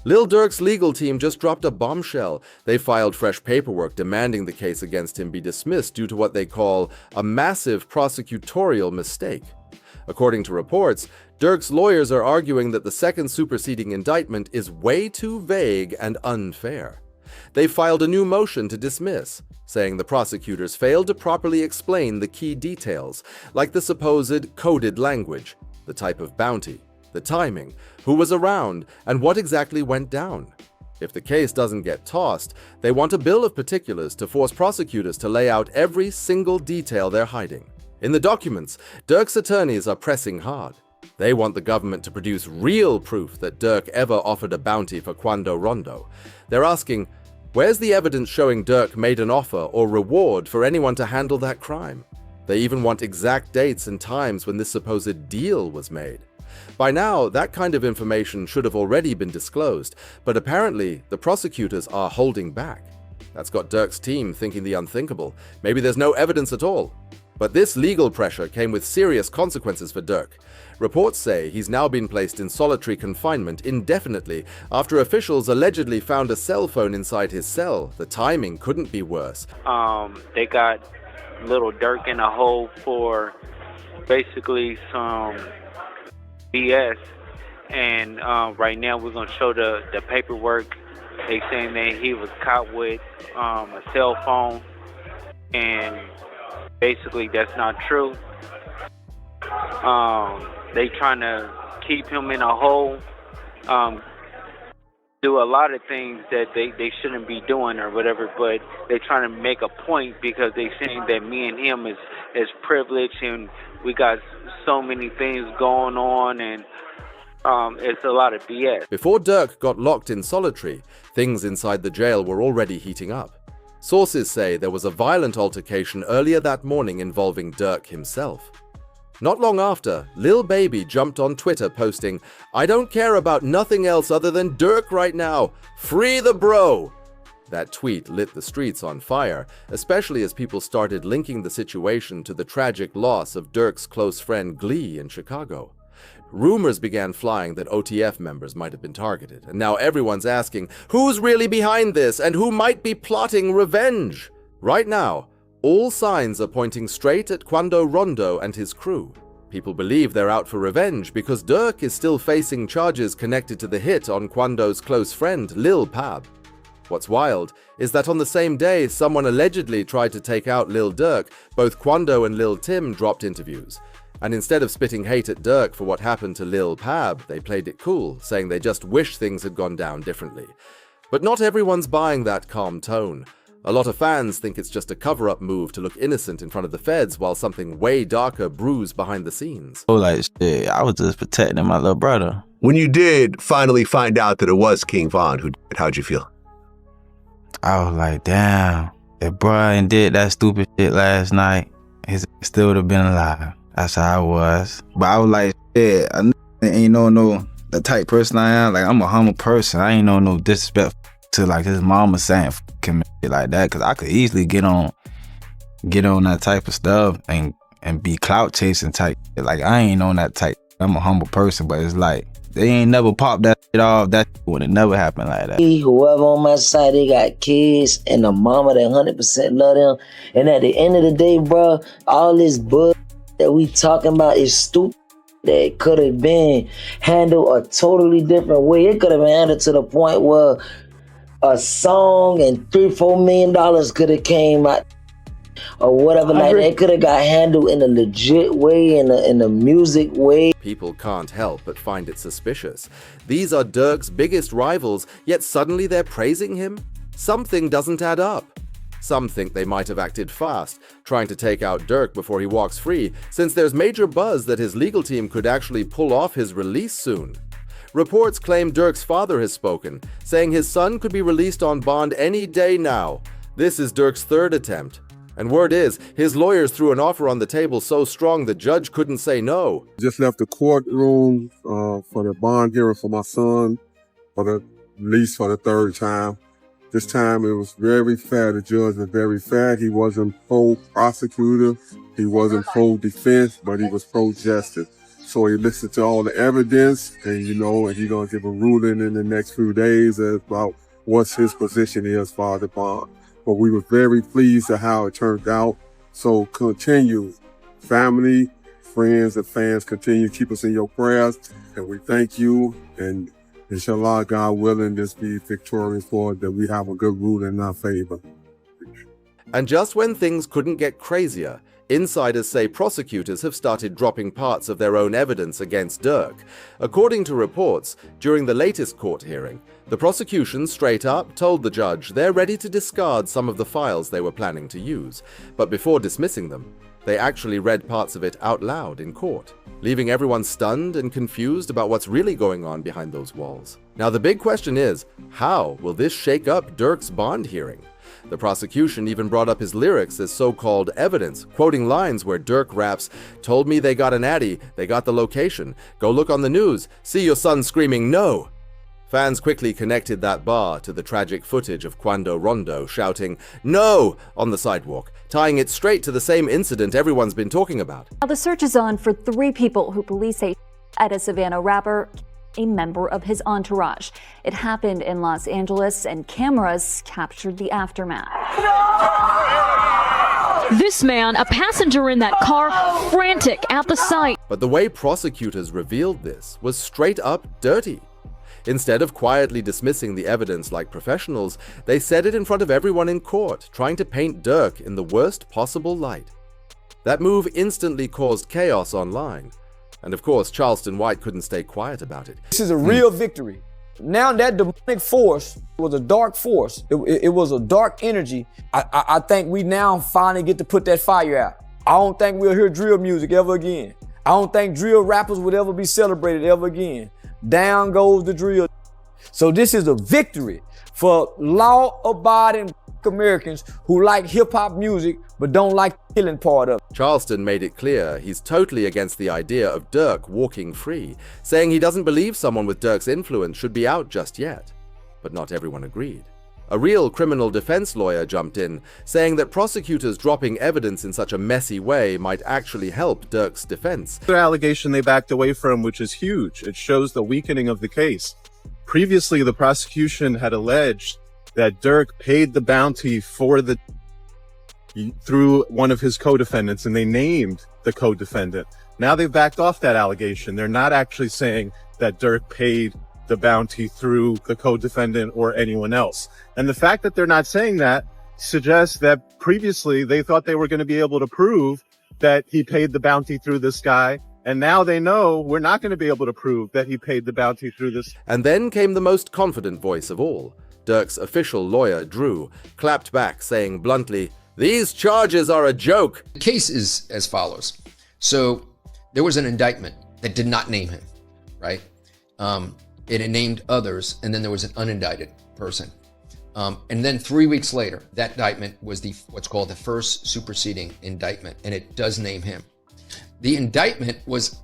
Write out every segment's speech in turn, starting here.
Lil Durk's legal team just dropped a bombshell. They filed fresh paperwork demanding the case against him be dismissed due to what they call a massive prosecutorial mistake. According to reports, Durk's lawyers are arguing that the second superseding indictment is way too vague and unfair. They filed a new motion to dismiss, saying the prosecutors failed to properly explain the key details, like the supposed coded language, the type of bounty, the timing, who was around, and what exactly went down. If the case doesn't get tossed, they want a bill of particulars to force prosecutors to lay out every single detail they're hiding. In the documents, Durk's attorneys are pressing hard. They want the government to produce real proof that Durk ever offered a bounty for Quando Rondo. They're asking, where's the evidence showing Durk made an offer or reward for anyone to handle that crime? They even want exact dates and times when this supposed deal was made. By now, that kind of information should have already been disclosed, but apparently the prosecutors are holding back. That's got Durk's team thinking the unthinkable. Maybe there's no evidence at all. But this legal pressure came with serious consequences for Durk. Reports say he's now been placed in solitary confinement indefinitely after officials allegedly found a cell phone inside his cell. The timing couldn't be worse. They got Lil Durk in a hole for basically some BS, and right now we're going to show the paperwork. They saying that he was caught with a cell phone, and basically that's not true. They trying to keep him in a hole, do a lot of things that they shouldn't be doing or whatever, but they're trying to make a point because they saying that me and him is privileged and we got so many things going on, and it's a lot of BS. Before Durk got locked in solitary, things inside the jail were already heating up. Sources say there was a violent altercation earlier that morning involving Durk himself. Not long after, Lil Baby jumped on Twitter posting, "I don't care about nothing else other than Durk right now. Free the bro!" That tweet lit the streets on fire, especially as people started linking the situation to the tragic loss of Durk's close friend Glee in Chicago. Rumors began flying that OTF members might have been targeted, and now everyone's asking, who's really behind this and who might be plotting revenge? Right now, all signs are pointing straight at Quando Rondo and his crew. People believe they're out for revenge because Durk is still facing charges connected to the hit on Quando's close friend, Lil Pab. What's wild is that on the same day someone allegedly tried to take out Lil Durk, both Quando and Lil Tim dropped interviews. And instead of spitting hate at Durk for what happened to Lil Pab, they played it cool, saying they just wish things had gone down differently. But not everyone's buying that calm tone. A lot of fans think it's just a cover-up move to look innocent in front of the feds while something way darker brews behind the scenes. Oh, like, shit, I was just protecting my little brother. When you did finally find out that it was King Von who did it, how'd you feel? I was like, damn, if Brian did that stupid shit last night, his still would have been alive. That's how I was. But I was like, shit, I ain't no the type person I am. Like, I'm a humble person. I ain't no disrespect to like his mama saying fuck him and shit like that. Cause I could easily get on that type of stuff and be clout chasing type. Like, I ain't on that type. I'm a humble person, but it's like, they ain't never popped that shit off. That would have never happened like that. Whoever on my side, they got kids and a mama that 100% love them. And at the end of the day, bro, all this bull that we talking about is stupid. That could have been handled a totally different way. It could have been handled to the point where a song and $3-4 million could have came out or whatever. Like, it could have got handled in a legit way, in a music way. People can't help but find it suspicious. These are Durk's biggest rivals, yet suddenly they're praising him? Something doesn't add up. Some think they might have acted fast, trying to take out Durk before he walks free, since there's major buzz that his legal team could actually pull off his release soon. Reports claim Durk's father has spoken, saying his son could be released on bond any day now. This is Durk's third attempt. And word is, his lawyers threw an offer on the table so strong the judge couldn't say no. Just left the courtroom for the bond hearing for my son for the release for the third time. This time it was very fair. The judge was very fair. He wasn't pro-prosecutor. He wasn't pro-defense, but he was pro-justice. So he listened to all the evidence, and you know, and he's gonna give a ruling in the next few days about what his position is for the bond. But we were very pleased at how it turned out. So continue, family, friends, and fans, continue to keep us in your prayers, and we thank you. And inshallah, God willing, this be victorious for that we have a good ruling in our favor. And just when things couldn't get crazier, insiders say prosecutors have started dropping parts of their own evidence against Durk. According to reports, during the latest court hearing, the prosecution straight up told the judge they're ready to discard some of the files they were planning to use. But before dismissing them, they actually read parts of it out loud in court, leaving everyone stunned and confused about what's really going on behind those walls. Now the big question is, how will this shake up Durk's bond hearing? The prosecution even brought up his lyrics as so-called evidence, quoting lines where Durk raps, "Told me they got an addy, they got the location. Go look on the news, see your son screaming no." Fans quickly connected that bar to the tragic footage of Quando Rondo shouting, "No!" on the sidewalk, tying it straight to the same incident everyone's been talking about. Now the search is on for 3 people who police say at a Savannah rapper, a member of his entourage. It happened in Los Angeles and cameras captured the aftermath. This man, a passenger in that car, frantic at the sight. But the way prosecutors revealed this was straight up dirty. Instead of quietly dismissing the evidence like professionals, they said it in front of everyone in court, trying to paint Durk in the worst possible light. That move instantly caused chaos online. And of course, Charleston White couldn't stay quiet about it. This is a real victory. Now that demonic force was a dark force. It was a dark energy. I think we now finally get to put that fire out. I don't think we'll hear drill music ever again. I don't think drill rappers would ever be celebrated ever again. Down goes the drill. So this is a victory for law-abiding Americans who like hip-hop music but don't like the killing part of it. Charleston made it clear he's totally against the idea of Durk walking free, saying he doesn't believe someone with Durk's influence should be out just yet. But not everyone agreed. A real criminal defense lawyer jumped in, saying that prosecutors dropping evidence in such a messy way might actually help Durk's defense. The allegation they backed away from, which is huge. It shows the weakening of the case. Previously, the prosecution had alleged that Durk paid the bounty for through one of his co-defendants, and they named the co-defendant. Now they've backed off that allegation. They're not actually saying that Durk paid the bounty through the co-defendant or anyone else. And the fact that they're not saying that suggests that previously they thought they were going to be able to prove that he paid the bounty through this guy. And now they know we're not going to be able to prove that he paid the bounty through this. And then came the most confident voice of all. Durk's official lawyer, Drew, clapped back, saying bluntly, "These charges are a joke." The case is as follows. So there was an indictment that did not name him, right? It named others, and then there was an unindicted person. And then 3 weeks later, that indictment was what's called the first superseding indictment, and it does name him. The indictment was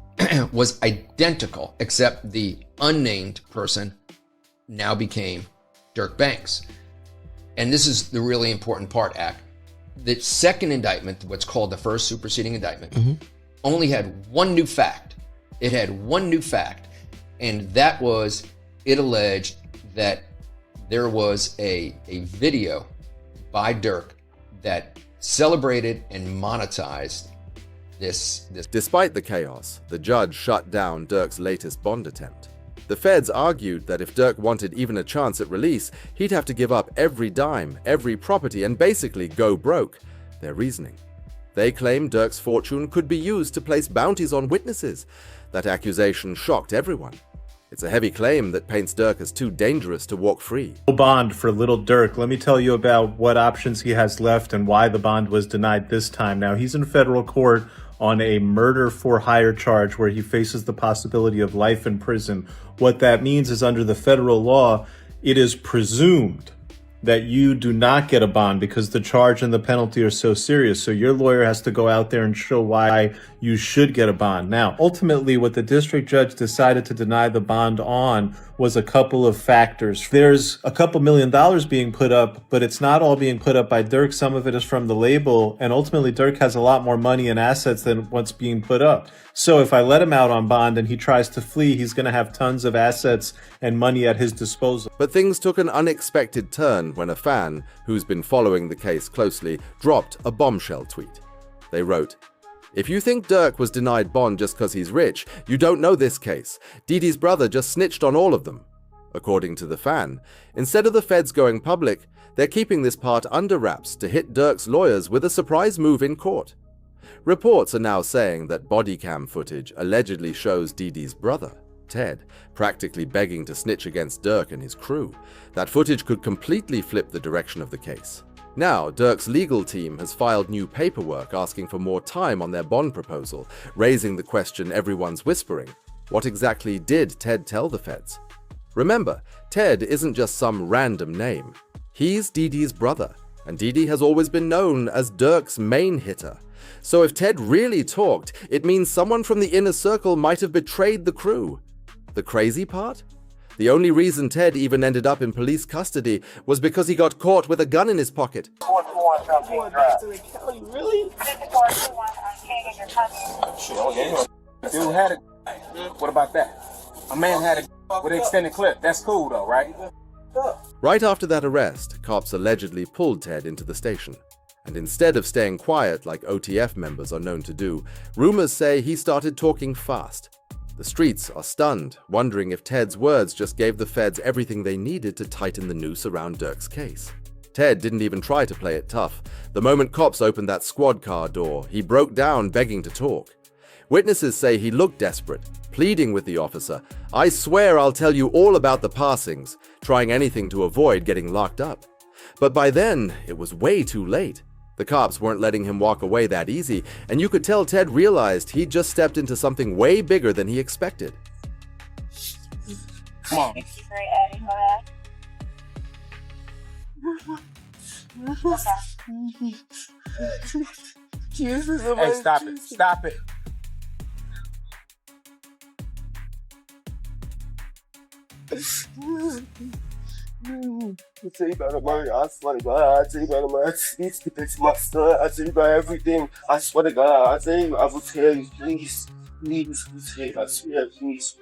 identical, except the unnamed person now became Durk Banks. And this is the really important part, Ak. The second indictment, what's called the first superseding indictment, only had one new fact. It had one new fact, and that was it alleged that there was a video by Durk that celebrated and monetized this. Despite the chaos, the judge shut down Durk's latest bond attempt. The feds argued that if Durk wanted even a chance at release, he'd have to give up every dime, every property, and basically go broke. Their reasoning. They claimed Durk's fortune could be used to place bounties on witnesses. That accusation shocked everyone. It's a heavy claim that paints Durk as too dangerous to walk free. No bond for Lil Durk. Let me tell you about what options he has left and why the bond was denied this time. Now, he's in federal court on a murder for hire charge where he faces the possibility of life in prison. What that means is under the federal law, it is presumed that you do not get a bond because the charge and the penalty are so serious. So your lawyer has to go out there and show why you should get a bond. Now, ultimately, what the district judge decided to deny the bond on was a couple of factors. There's a couple $1 million being put up, but it's not all being put up by Durk. Some of it is from the label. And ultimately, Durk has a lot more money and assets than what's being put up. So if I let him out on bond and he tries to flee, he's going to have tons of assets and money at his disposal. But things took an unexpected turn when a fan, who's been following the case closely, dropped a bombshell tweet. They wrote, "If you think Durk was denied bond just because he's rich, you don't know this case. Dee Dee's brother just snitched on all of them." According to the fan, instead of the feds going public, they're keeping this part under wraps to hit Durk's lawyers with a surprise move in court. Reports are now saying that body cam footage allegedly shows Dee Dee's brother, Ted, practically begging to snitch against Durk and his crew. That footage could completely flip the direction of the case. Now, Durk's legal team has filed new paperwork asking for more time on their bond proposal, raising the question everyone's whispering. What exactly did Ted tell the feds? Remember, Ted isn't just some random name. He's Dee Dee's brother, and Dee Dee has always been known as Durk's main hitter. So if Ted really talked, it means someone from the inner circle might have betrayed the crew. The crazy part? The only reason Ted even ended up in police custody was because he got caught with a gun in his pocket. Really? Dude had it. What about that? A man had it with an extended clip. That's cool though, right? Right after that arrest, cops allegedly pulled Ted into the station. And instead of staying quiet like OTF members are known to do, rumors say he started talking fast. The streets are stunned, wondering if Ted's words just gave the feds everything they needed to tighten the noose around Durk's case. Ted didn't even try to play it tough. The moment cops opened that squad car door, he broke down begging to talk. Witnesses say he looked desperate, pleading with the officer, "I swear I'll tell you all about the passings," trying anything to avoid getting locked up. But by then, it was way too late. The cops weren't letting him walk away that easy, and you could tell Ted realized he'd just stepped into something way bigger than he expected. Come on. Hey, stop it. Stop it. I tell you about the money, I swear to God, I tell you about the money, it's my son, I tell you about everything, I swear to God, I tell you, I will tell you, please, I swear, please.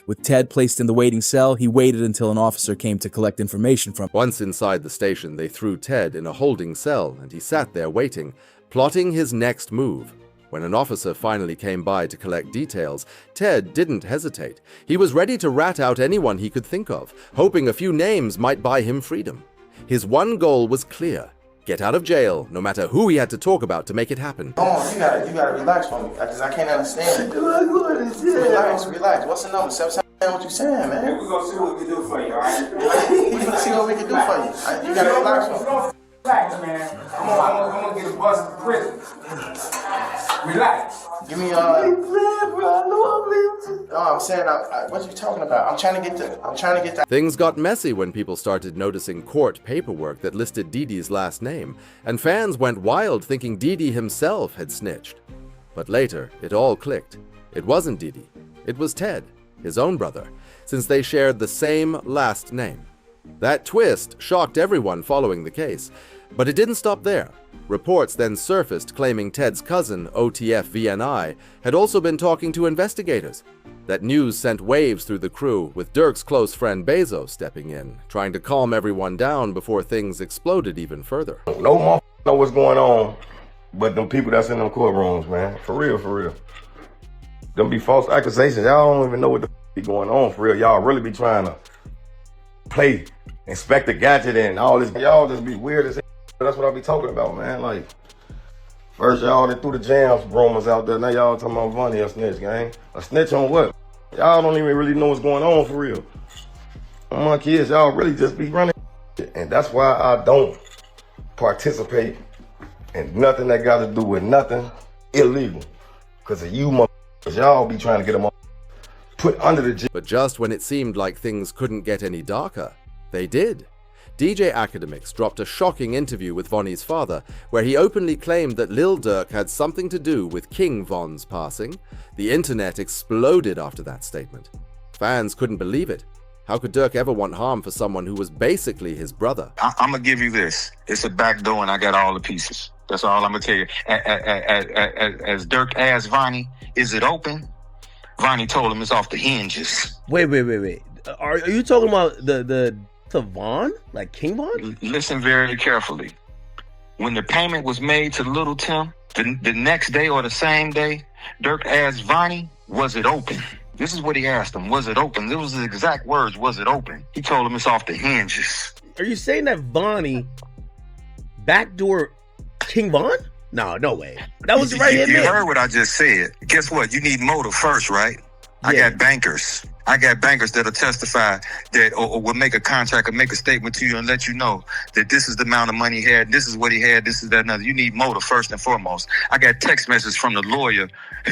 With Ted placed in the waiting cell, he waited until an officer came to collect information from him. Once inside the station, they threw Ted in a holding cell, and he sat there waiting, plotting his next move. When an officer finally came by to collect details, Ted didn't hesitate. He was ready to rat out anyone he could think of, hoping a few names might buy him freedom. His one goal was clear: get out of jail, no matter who he had to talk about to make it happen. Oh, you gotta relax for me, because I can't understand it. Relax. What's the number? What you saying, man? We're gonna see what we can do for you, alright? We're gonna see what we can do for you. You gotta relax for me. Relax, man. I'm gonna get a bus to prison. Relax. Give me I'm saying, what are you talking about? I'm trying to get that. Things got messy when people started noticing court paperwork that listed Dee Dee's last name, and fans went wild thinking Dee Dee himself had snitched. But later, it all clicked. It wasn't Dee Dee. It was Ted, his own brother, since they shared the same last name. That twist shocked everyone following the case, but it didn't stop there. Reports then surfaced claiming Ted's cousin, OTF VNI, had also been talking to investigators. That news sent waves through the crew, with Durk's close friend Bezos stepping in, trying to calm everyone down before things exploded even further. No motherfucker know what's going on, but them people that's in them courtrooms, man. For real. Them be false accusations. Y'all don't even know what the be going on for real. Y'all really be trying to play Inspector Gadget and all this. Y'all just be weird as hell. That's what I be talking about, man. Like, first y'all threw the jams rumors out there. Now y'all talking about money or snitch, gang. A snitch on what? Y'all don't even really know what's going on for real. My kids, y'all really just be running. And that's why I don't participate in nothing that got to do with nothing illegal. Because of you motherfuckers, y'all be trying to get them all put under the jail. But just when it seemed like things couldn't get any darker, They did. DJ Academics dropped a shocking interview with Vonnie's father, where he openly claimed that Lil Durk had something to do with King Von's passing. The internet exploded after that statement. Fans couldn't believe it. How could Durk ever want harm for someone who was basically his brother? I'm gonna give you this. It's a back door and I got all the pieces. That's all I'm gonna tell you. As Durk asked Vonnie, is it open? Vonnie told him it's off the hinges. Wait. Are you talking about the Von? Like King Von? Listen very carefully. When the payment was made to Little Tim, the next day or the same day, Durk asked Vonnie, was it open? This is what he asked him. Was it open? This was his exact words. Was it open? He told him it's off the hinges. Are you saying that Vonnie backdoor King Von? No way. That was right here. You heard what I just said. Guess what? You need motive first, right? Yeah. I got bankers. that'll testify that or will make a contract or make a statement to you and let you know that this is the amount of money he had, this is what he had, this is that another. You need motive first and foremost. I got text messages from the lawyer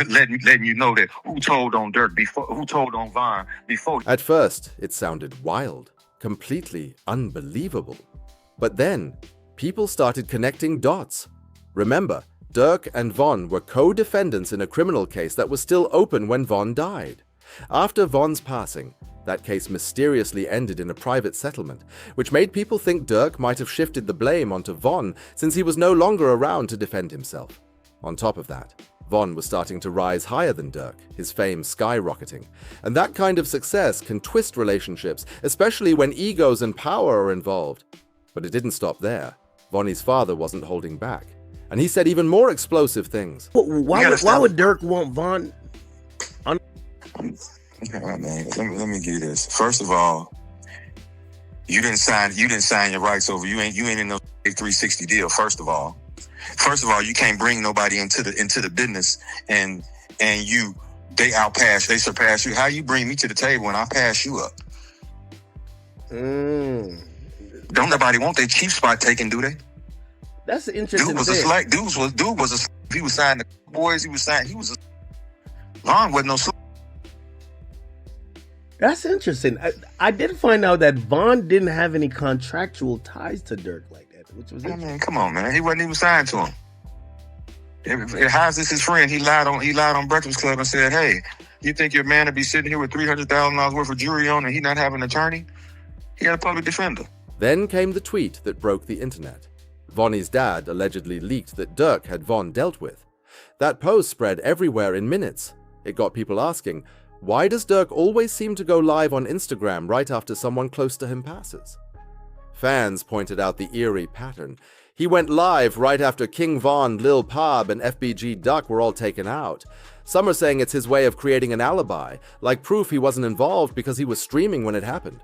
letting you know that who told on Durk before, who told on Von before. At first, it sounded wild, completely unbelievable. But then, people started connecting dots. Remember, Durk and Von were co-defendants in a criminal case that was still open when Von died. After Von's passing, that case mysteriously ended in a private settlement, which made people think Durk might have shifted the blame onto Von since he was no longer around to defend himself. On top of that, Von was starting to rise higher than Durk, his fame skyrocketing. And that kind of success can twist relationships, especially when egos and power are involved. But it didn't stop there. Vonnie's father wasn't holding back. And he said even more explosive things. Why would Durk want Von? All right, man. Let me give you this. First of all, you didn't sign your rights over. You ain't in no 360 deal. First of all, you can't bring nobody into the business and they surpass you. How you bring me to the table and I pass you up? Don't nobody want their chief spot taken, do they? That's an interesting Dude was thing. a slack. He was signing the boys. Von wasn't no slack. That's interesting. I did find out that Von didn't have any contractual ties to Durk like that, which was I mean, come on, man. He wasn't even signed to him. How's this his friend? He lied on Breakfast Club and said, "Hey, you think your man would be sitting here with $300,000 worth of jewelry on and he not have an attorney? He had a public defender." Then came the tweet that broke the internet. Vonnie's dad allegedly leaked that Durk had Von dealt with. That post spread everywhere in minutes. It got people asking, why does Durk always seem to go live on Instagram right after someone close to him passes? Fans pointed out the eerie pattern. He went live right after King Von, Lil Pab, and FBG Duck were all taken out. Some are saying it's his way of creating an alibi, like proof he wasn't involved because he was streaming when it happened.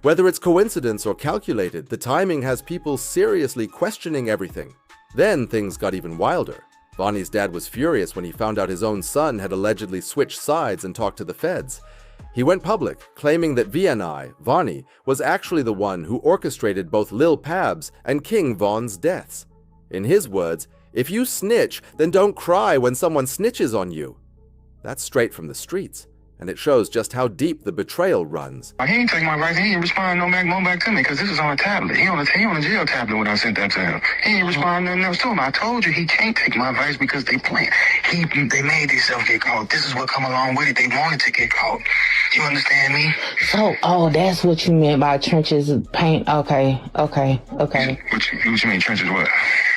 Whether it's coincidence or calculated, the timing has people seriously questioning everything. Then things got even wilder. Vonnie's dad was furious when he found out his own son had allegedly switched sides and talked to the feds. He went public, claiming that VNI, Vonnie, was actually the one who orchestrated both Lil Pab's and King Von's deaths. In his words, if you snitch, then don't cry when someone snitches on you. That's straight from the streets, and it shows just how deep the betrayal runs. He ain't take my rights. He ain't respond no back to me because this is on a tablet. He on a jail tablet when I sent that to him. He ain't respond nothing else to him. I told you he can't take my advice because they plan. They made themselves get caught. This is what come along with it. They wanted to get caught. You understand me? So, that's what you meant by trenches paint. Okay. What you mean trenches what?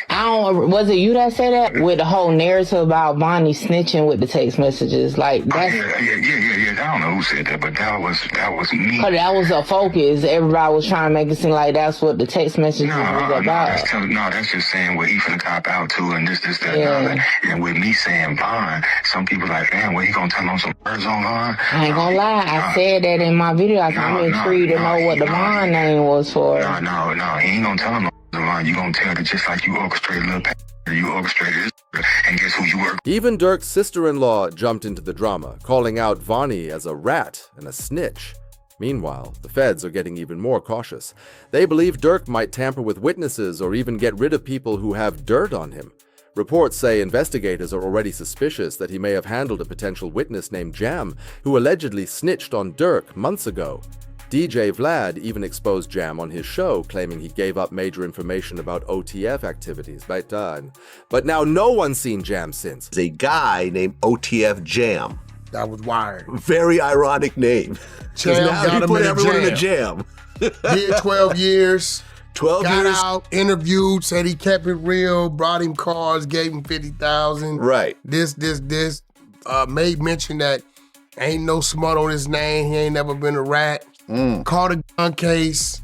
Was it you that said that? With the whole narrative about Vonnie snitching with the text messages, like that's. Yeah. I don't know who said that, but that was me. Cause that was a focus. Everybody was trying to make it seem like that's what the text messages was about. That's just saying what he finna cop out to, and this, that, and other. And with me saying Von, some people like, damn, what he gonna tell on some words on Von? I ain't gonna lie, I said that in my video. I'm intrigued to know what the Von name was for. No, he ain't gonna tell him. You gonna tell it just like you orchestrated Lil Pab, you orchestrated this, and guess who you were? Even Durk's sister-in-law jumped into the drama, calling out Vonnie as a rat and a snitch. Meanwhile, the feds are getting even more cautious. They believe Durk might tamper with witnesses or even get rid of people who have dirt on him. Reports say investigators are already suspicious that he may have handled a potential witness named Jam, who allegedly snitched on Durk months ago. DJ Vlad even exposed Jam on his show, claiming he gave up major information about OTF activities. But now no one's seen Jam since. There's a guy named OTF Jam. That was wired. Very ironic name. Jam Now got he him put in a everyone in the jam. jam. Did 12 years. 12 got years. out, interviewed, said he kept it real, brought him cars, gave him 50,000. Right. This. Made mention that ain't no smut on his name. He ain't never been a rat. Caught a gun case,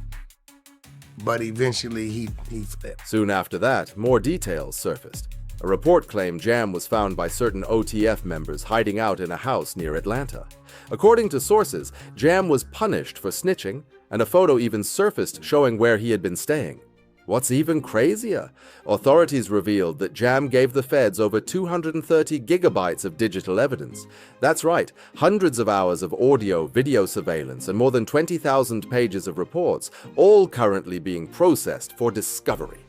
but eventually he flipped. Soon after that, more details surfaced. A report claimed Jam was found by certain OTF members hiding out in a house near Atlanta. According to sources, Jam was punished for snitching, and a photo even surfaced showing where he had been staying. What's even crazier? Authorities revealed that Jam gave the feds over 230 gigabytes of digital evidence. That's right, hundreds of hours of audio, video surveillance, and more than 20,000 pages of reports, all currently being processed for discovery.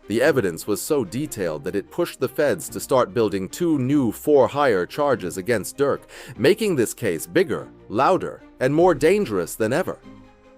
The evidence was so detailed that it pushed the feds to start building 2 new for-hire charges against Durk, making this case bigger, louder, and more dangerous than ever.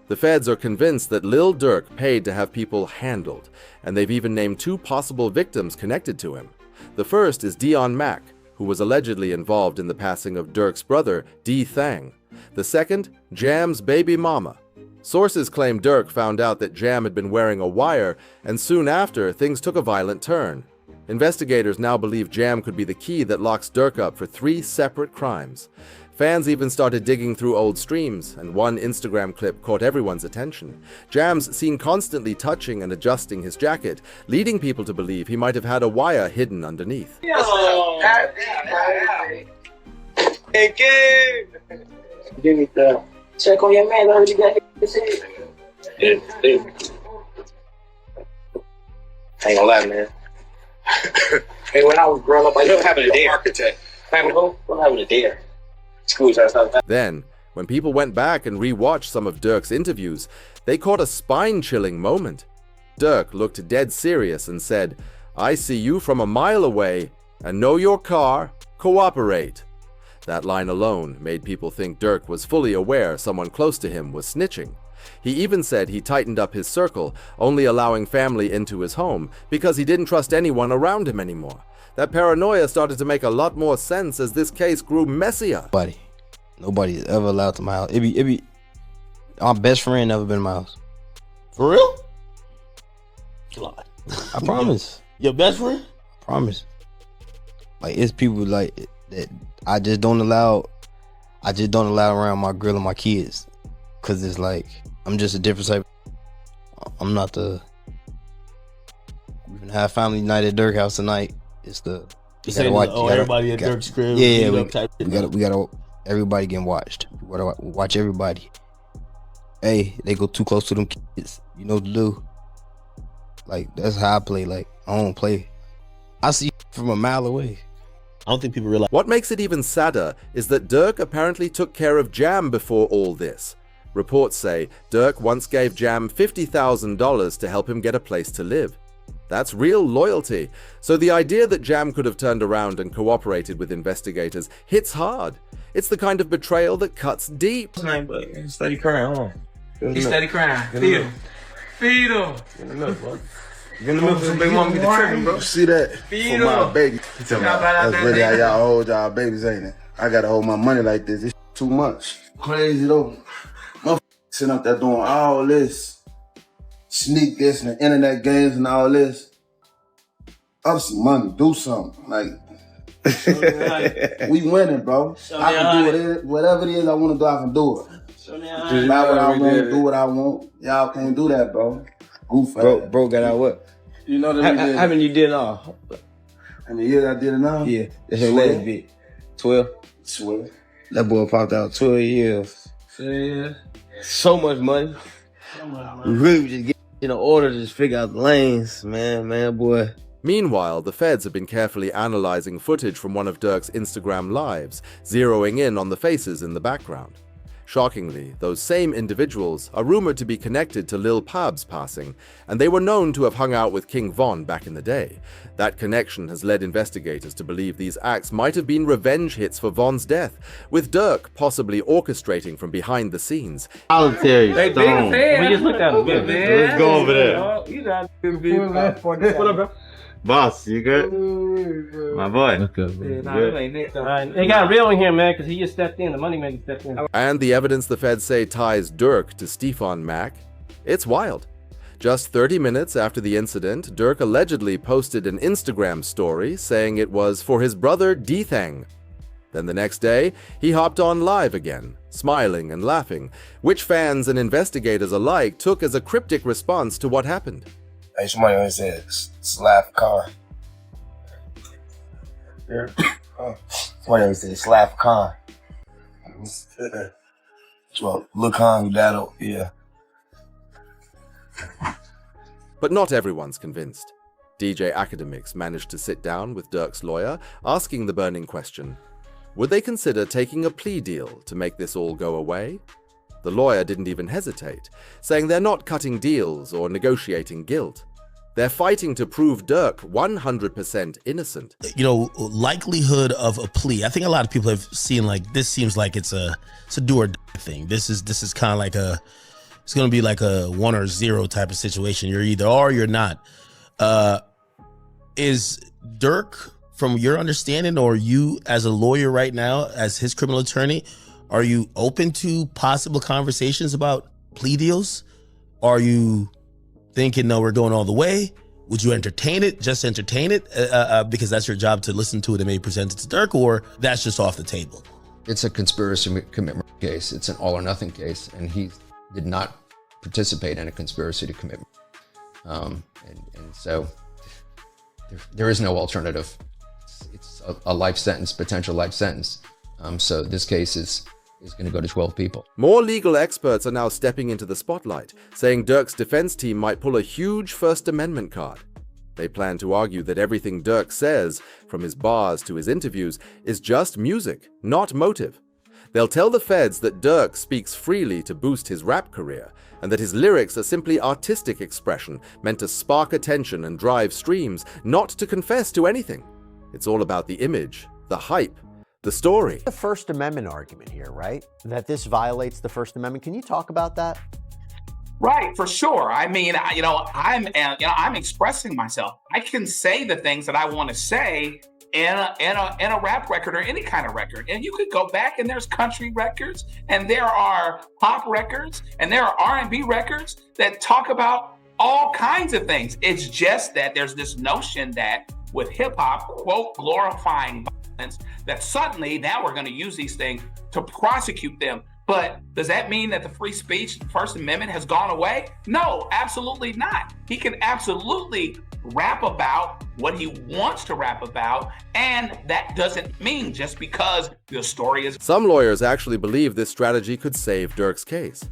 The feds are convinced that Lil Durk paid to have people handled, and they've even named 2 possible victims connected to him. The first is Dion Mack, who was allegedly involved in the passing of Durk's brother, D. Thang. The second, Jam's baby mama. Sources claim Durk found out that Jam had been wearing a wire, and soon after, things took a violent turn. Investigators now believe Jam could be the key that locks Durk up for 3 separate crimes. Fans even started digging through old streams, and one Instagram clip caught everyone's attention. Jam's seen constantly touching and adjusting his jacket, leading people to believe he might have had a wire hidden underneath. Hey, kid! Give me the check on your man. Already got his head. I ain't gonna lie, man. Hey, when I was growing up, I used to have a dare. Architect. What happened to dare? Then, when people went back and re-watched some of Durk's interviews, they caught a spine-chilling moment. Durk looked dead serious and said, "I see you from a mile away and know your car, cooperate." That line alone made people think Durk was fully aware someone close to him was snitching. He even said he tightened up his circle, only allowing family into his home because he didn't trust anyone around him anymore. That paranoia started to make a lot more sense as this case grew messier. Nobody's ever allowed to my house. It be our best friend never been in my house. For real? God. I promise. Your best friend? I promise. Like, it's people like that I just don't allow around my girl and my kids. Cause it's like I'm just a different type. I'm not the. We're gonna have family night at Durk house tonight. It's the you gotta watch. Everybody at Durk's crib. Yeah, we gotta. Everybody getting watched. We gotta watch everybody. Hey, they go too close to them kids. You know what to do. Like, that's how I play. Like, I don't play. I see from a mile away. I don't think people realize. What makes it even sadder is that Durk apparently took care of Jam before all this. Reports say Durk once gave Jam $50,000 to help him get a place to live. That's real loyalty. So the idea that Jam could have turned around and cooperated with investigators hits hard. It's the kind of betrayal that cuts deep. Steady crying, hold on. He's steady crying. Feed him. Feed him. Get in the milk, bro. Get in the milk so big mama get the tripping, bro. See that? Feed for my him. baby. That's really how y'all hold y'all babies, ain't it? I gotta hold my money like this. It's too much. Crazy though. Motherfuckers sitting up there doing all this. Sneak this and the internet games and all this. Up some money, do something. Like, we winning, bro. I can do it. Whatever it is I want to do, I can do it. Just not what I want, do what I want. Y'all can't do that, bro. Goof Bro got out what? You know that How many you did now? How many years I did it now? Yeah, that's your last bit. 12? 12. That boy popped out 12 years. Yeah. So much money. We really just get in order to just figure out the lanes, man, boy. Meanwhile, the feds have been carefully analyzing footage from one of Durk's Instagram lives, zeroing in on the faces in the background. Shockingly, those same individuals are rumored to be connected to Lil Pab's passing, and they were known to have hung out with King Von back in the day. That connection has led investigators to believe these acts might have been revenge hits for Von's death, with Durk possibly orchestrating from behind the snes. Solitary They big Stone. fan. We just looked at him. Let's go over there. You got to be what up, bro? Boss, you good? My boy. They got real in here, man, because he just stepped in. The money maker stepped in. And the evidence the feds say ties Durk to Stefan Mack, it's wild. Just 30 minutes after the incident, Durk allegedly posted an Instagram story saying it was for his brother D-Thang. Then the next day, he hopped on live again, smiling and laughing, which fans and investigators alike took as a cryptic response to what happened. Hey, somebody always said slap car. Somebody always said slap car. Well, look on that'll, yeah. But not everyone's convinced. DJ Academics managed to sit down with Durk's lawyer, asking the burning question, would they consider taking a plea deal to make this all go away? The lawyer didn't even hesitate, saying they're not cutting deals or negotiating guilt. They're fighting to prove Durk 100% innocent. You know, likelihood of a plea. I think a lot of people have seen like this seems like it's a do or die thing. This is kind of like it's going to be like a 1 or 0 type of situation. You're either are or you're not. Is Durk, from your understanding, or you as a lawyer right now, as his criminal attorney, are you open to possible conversations about plea deals? Are you thinking, no, we're going all the way? Would you entertain it, just entertain it, because that's your job to listen to it and maybe present it to Durk, or that's just off the table? It's a conspiracy to commit murder case. It's an all or nothing case, and he did not participate in a conspiracy to commit murder. And so there is no alternative. It's a life sentence, potential life sentence. So this case is going to go to 12 people. More legal experts are now stepping into the spotlight, saying Durk's defense team might pull a huge First Amendment card. They plan to argue that everything Durk says, from his bars to his interviews, is just music, not motive. They'll tell the feds that Durk speaks freely to boost his rap career, and that his lyrics are simply artistic expression meant to spark attention and drive streams, not to confess to anything. It's all about the image, the hype, the story. The First Amendment argument here, right? That this violates the First Amendment. Can you talk about that? Right, for sure. I mean, I'm expressing myself. I can say the things that I want to say in a rap record or any kind of record. And you could go back and there's country records and there are pop records and there are R&B records that talk about all kinds of things. It's just that there's this notion that with hip hop, quote, glorifying violence, that suddenly now we're going to use these things to prosecute them. But does that mean that the free speech, First Amendment has gone away? No, absolutely not. He can absolutely rap about what he wants to rap about, and that doesn't mean just because the story is... Some lawyers actually believe this strategy could save Durk's case.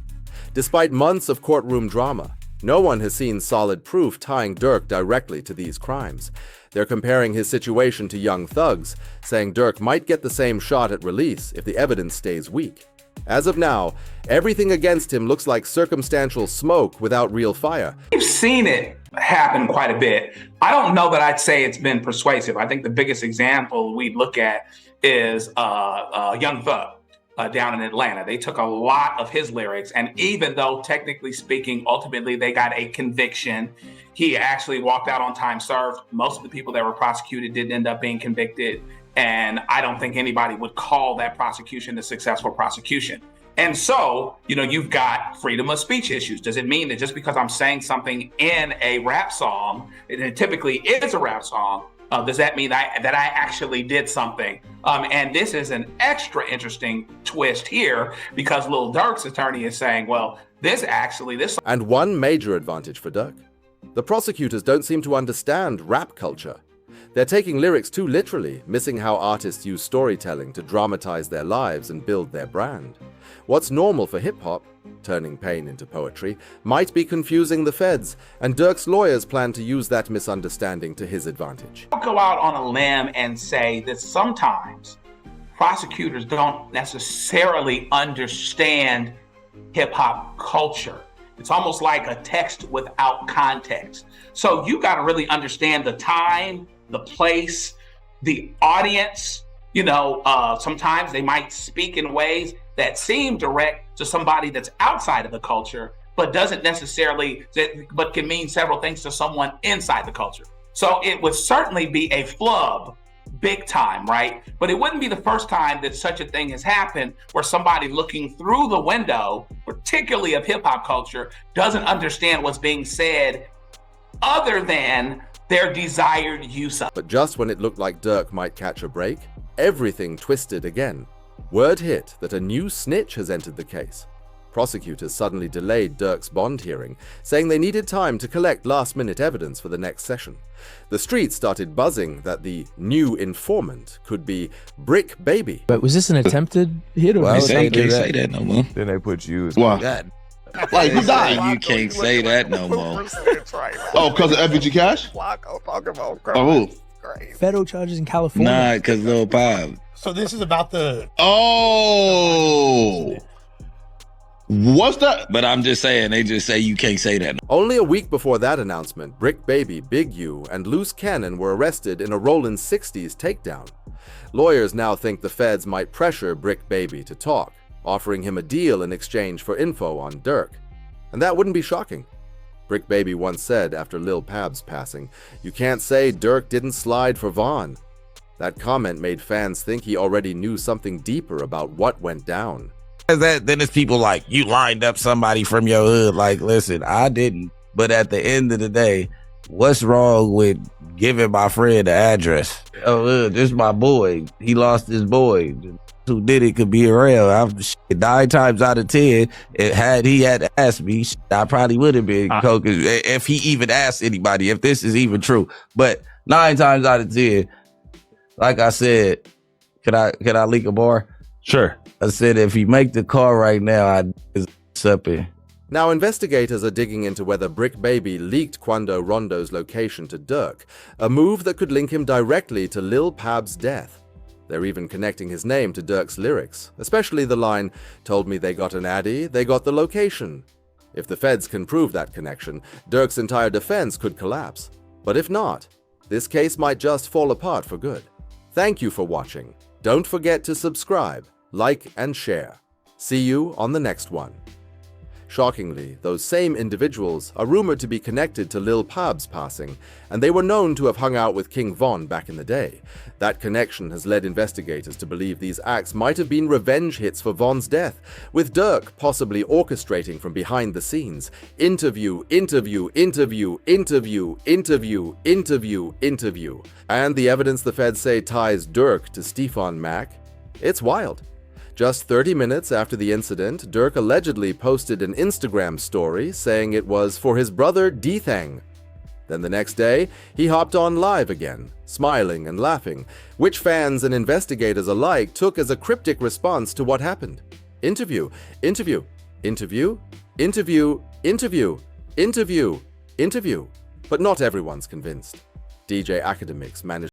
Despite months of courtroom drama, no one has seen solid proof tying Durk directly to these crimes. They're comparing his situation to Young Thug's, saying Durk might get the same shot at release if the evidence stays weak. As of now, everything against him looks like circumstantial smoke without real fire. We've seen it happen quite a bit. I don't know that I'd say it's been persuasive. I think the biggest example we look at is Young Thug down in Atlanta. They took a lot of his lyrics, and even though technically speaking, ultimately they got a conviction, he actually walked out on time served. Most of the people that were prosecuted didn't end up being convicted. And I don't think anybody would call that prosecution a successful prosecution. And so, you've got freedom of speech issues. Does it mean that just because I'm saying something in a rap song, and it typically is a rap song, does that mean that I actually did something? And this is an extra interesting twist here because Lil Durk's attorney is saying, well, this. And one major advantage for Durk. The prosecutors don't seem to understand rap culture. They're taking lyrics too literally, missing how artists use storytelling to dramatize their lives and build their brand. What's normal for hip-hop, turning pain into poetry, might be confusing the feds, and Durk's lawyers plan to use that misunderstanding to his advantage. I'll go out on a limb and say that sometimes prosecutors don't necessarily understand hip hop culture. It's almost like a text without context. So you got to really understand the time, the place, the audience. You know, sometimes they might speak in ways that seem direct to somebody that's outside of the culture, but doesn't necessarily, but can mean several things to someone inside the culture. So it would certainly be a flub, big time, right? But it wouldn't be the first time that such a thing has happened where somebody looking through the window, particularly of hip hop culture, doesn't understand what's being said other than their desired use of. But just when it looked like Durk might catch a break, everything twisted again. Word hit that a new snitch has entered the case. Prosecutors suddenly delayed Durk's bond hearing, saying they needed time to collect last-minute evidence for the next session. The streets started buzzing that the new informant could be Brick Baby. But was this an attempted hit or Well, they can't say that no more. Then they put you as Why? God. Like, who died? You can't say that no more. Oh, because of FBG Cash? Oh, who? Federal charges in California. Nah, because Lil Pop. So this is about the. Oh. What's that? But I'm just saying, they just say you can't say that. Only a week before that announcement, Brick Baby, Big U, and Loose Cannon were arrested in a Rollin' 60s takedown. Lawyers now think the feds might pressure Brick Baby to talk, offering him a deal in exchange for info on Durk. And that wouldn't be shocking. Brick Baby once said after Lil Pab's passing, "You can't say Durk didn't slide for Von." That comment made fans think he already knew something deeper about what went down. Then it's people like, you lined up somebody from your hood. Like, listen, I didn't. But at the end of the day, what's wrong with giving my friend the address? Oh, this is my boy. He lost his boy. Who did it could be around. 9 times out of 10, had he had asked me, I probably would have been Coke if he even asked anybody, if this is even true. But 9 times out of 10, like I said, can I leak a bar? Sure. I said, if you make the call right now, I'd up it. Now, investigators are digging into whether Brick Baby leaked Quando Rondo's location to Durk, a move that could link him directly to Lil Pab's death. They're even connecting his name to Durk's lyrics, especially the line, "Told me they got an addy, they got the location." If the feds can prove that connection, Durk's entire defense could collapse. But if not, this case might just fall apart for good. Thank you for watching. Don't forget to subscribe, like, and share. See you on the next one. Shockingly, those same individuals are rumored to be connected to Lil Pab's passing, and they were known to have hung out with King Von back in the day. That connection has led investigators to believe these acts might have been revenge hits for Von's death, with Durk possibly orchestrating from behind the scenes. Interview, interview, interview, interview, interview, interview, interview. And the evidence the feds say ties Durk to Stefan Mack? It's wild. Just 30 minutes after the incident, Durk allegedly posted an Instagram story saying it was for his brother D-Thang. Then the next day, he hopped on live again, smiling and laughing, which fans and investigators alike took as a cryptic response to what happened. Interview, interview, interview, interview, interview, interview, interview. But not everyone's convinced. DJ Academics managed